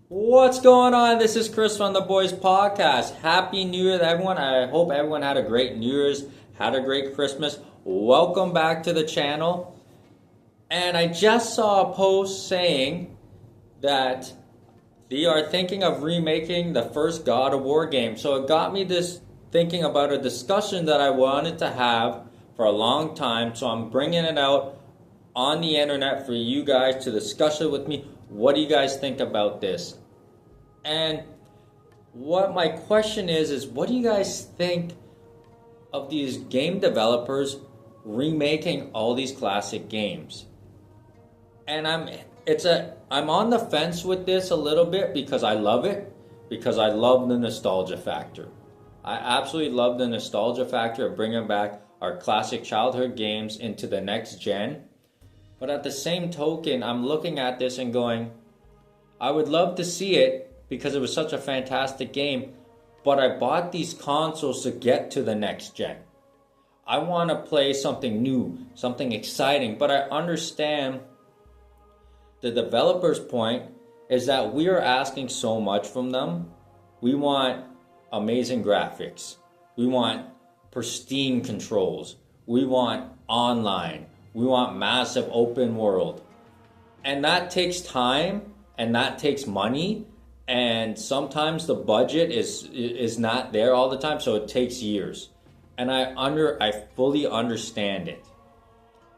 What's going on? This is Chris from the Boys Podcast. Happy New Year to everyone. I hope everyone had a great New Year's, had a great Christmas. Welcome back to the channel. And I just saw a post saying that they are thinking of remaking the first God of War game. So it got me this thinking about a discussion that I wanted to have for a long time. So I'm bringing it out on the internet for you guys to discuss it with me. What do you guys think about this? And what my question is what do you guys think of these game developers remaking all these classic games? And I'm on the fence with this a little bit because I love it, because I love the nostalgia factor. I absolutely love the nostalgia factor of bringing back our classic childhood games into the next gen. But at the same token, I'm looking at this and going, I would love to see it because it was such a fantastic game, but I bought these consoles to get to the next gen. I want to play something new, something exciting, but I understand the developer's point is that we are asking so much from them. We want amazing graphics. We want pristine controls. We want online. We want massive open world. And that takes time and that takes money. And sometimes the budget is not there all the time, so it takes years. And I fully understand it.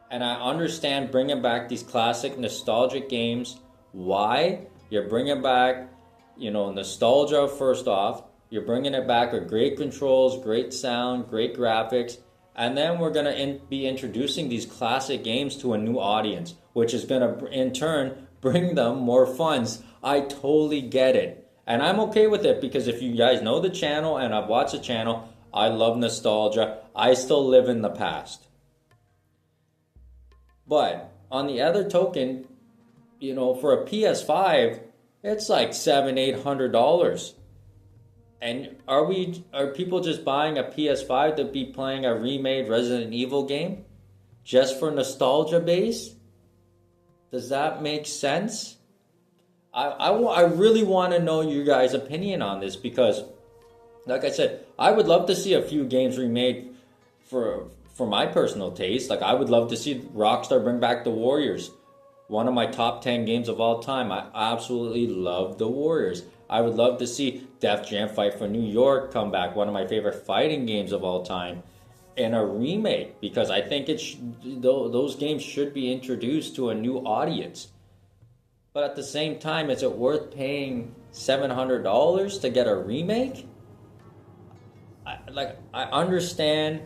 And I understand bringing back these classic nostalgic games. Why? You're bringing back, nostalgia first off. You're bringing it back with great controls, great sound, great graphics. And then we're going to be introducing these classic games to a new audience, which is going to, in turn, bring them more funds. I totally get it. And I'm okay with it because if you guys know the channel and I've watched the channel, I love nostalgia. I still live in the past. But on the other token, for a PS5, it's like $700-800. And are people just buying a PS5 to be playing a remade Resident Evil game just for nostalgia base? Does that make sense? I really want to know your guys' opinion on this because, like I said, I would love to see a few games remade for my personal taste. Like I would love to see Rockstar bring back The Warriors. One of my top 10 games of all time. I absolutely love The Warriors. I would love to see Def Jam Fight for New York come back, one of my favorite fighting games of all time, in a remake, because I think those games should be introduced to a new audience. But at the same time, is it worth paying $700 to get a remake? I understand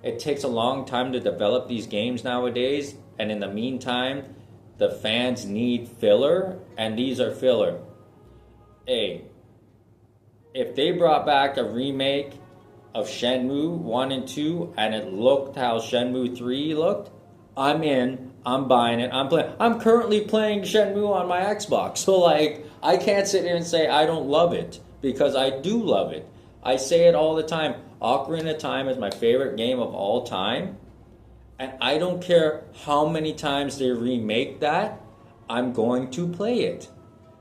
it takes a long time to develop these games nowadays, and in the meantime, the fans need filler, and these are filler. Hey, if they brought back a remake of Shenmue 1 and 2 and it looked how Shenmue 3 looked, I'm in, I'm buying it, I'm playing. I'm currently playing Shenmue on my Xbox, so I can't sit here and say I don't love it, because I do love it. I say it all the time, Ocarina of Time is my favorite game of all time, and I don't care how many times they remake that, I'm going to play it.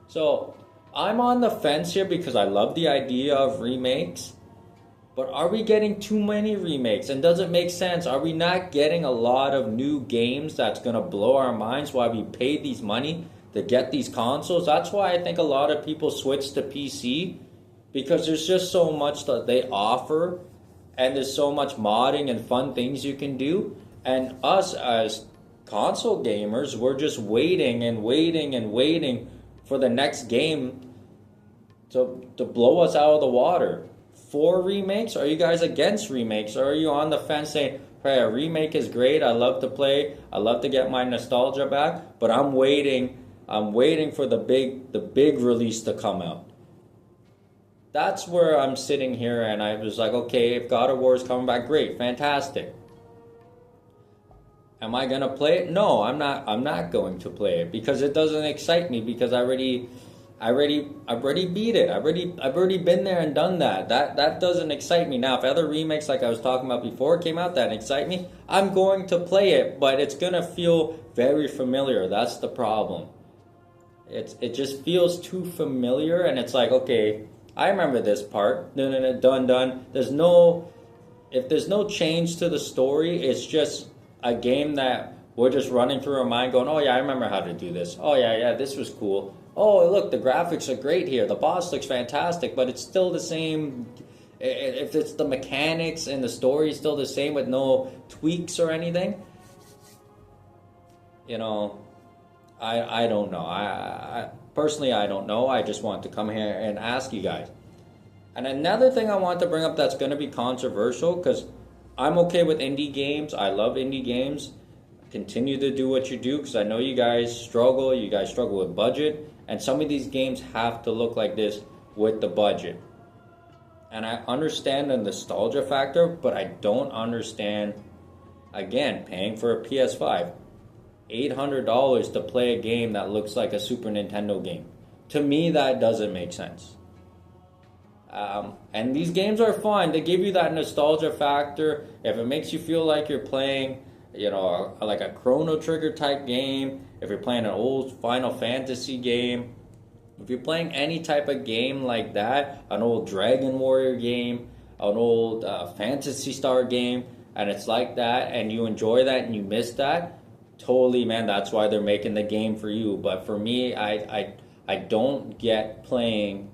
So I'm on the fence here because I love the idea of remakes, but are we getting too many remakes? And does it make sense? Are we not getting a lot of new games that's going to blow our minds while we pay these money to get these consoles? That's why I think a lot of people switch to PC, because there's just so much that they offer, and there's so much modding and fun things you can do. And us as console gamers, we're just waiting and waiting and waiting for the next game to blow us out of the water. For remakes? Are you guys against remakes? Or are you on the fence saying, hey, a remake is great, I love to play, I love to get my nostalgia back, but I'm waiting for the big release to come out. That's where I'm sitting here, and I was like, okay, if God of War is coming back, great, fantastic. Am I gonna play it? No, I'm not going to play it because it doesn't excite me, because I've already beat it. I've already been there and done that. That doesn't excite me. Now, if other remakes like I was talking about before came out that excite me, I'm going to play it, but it's gonna feel very familiar. That's the problem. it just feels too familiar, and it's like, okay, I remember this part. No, no, no, done, done. If there's no change to the story, it's just a game that we're just running through our mind, going, oh yeah, I remember how to do this. Oh yeah, yeah, this was cool. Oh look, the graphics are great here. The boss looks fantastic, but it's still the same. If it's the mechanics and the story is still the same with no tweaks or anything, you know, I don't know. I personally I don't know. I just want to come here and ask you guys. And another thing I want to bring up that's going to be controversial, because I'm okay with indie games. I love indie games. Continue to do what you do, because I know you guys struggle. You guys struggle with budget, and some of these games have to look like this with the budget. And I understand the nostalgia factor, but I don't understand, again, paying for a PS5. $800 to play a game that looks like a Super Nintendo game. To me, that doesn't make sense. And these games are fun. They give you that nostalgia factor. If it makes you feel like you're playing, like a Chrono Trigger type game, if you're playing an old Final Fantasy game, if you're playing any type of game like that, an old Dragon Warrior game, an old Phantasy Star game, and it's like that, and you enjoy that and you miss that, totally, man, that's why they're making the game for you. But for me, I don't get playing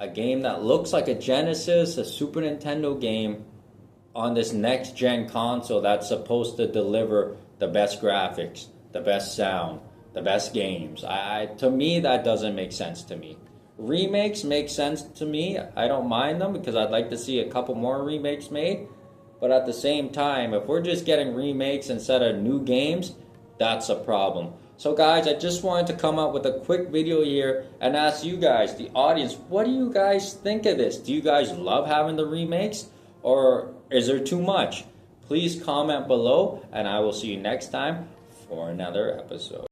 a game that looks like a Genesis, a Super Nintendo game on this next gen console that's supposed to deliver the best graphics, the best sound, the best games. To me, that doesn't make sense to me. Remakes make sense to me. I don't mind them because I'd like to see a couple more remakes made. But at the same time, if we're just getting remakes instead of new games, that's a problem. So guys, I just wanted to come up with a quick video here and ask you guys, the audience, what do you guys think of this? Do you guys love having the remakes, or is there too much? Please comment below, and I will see you next time for another episode.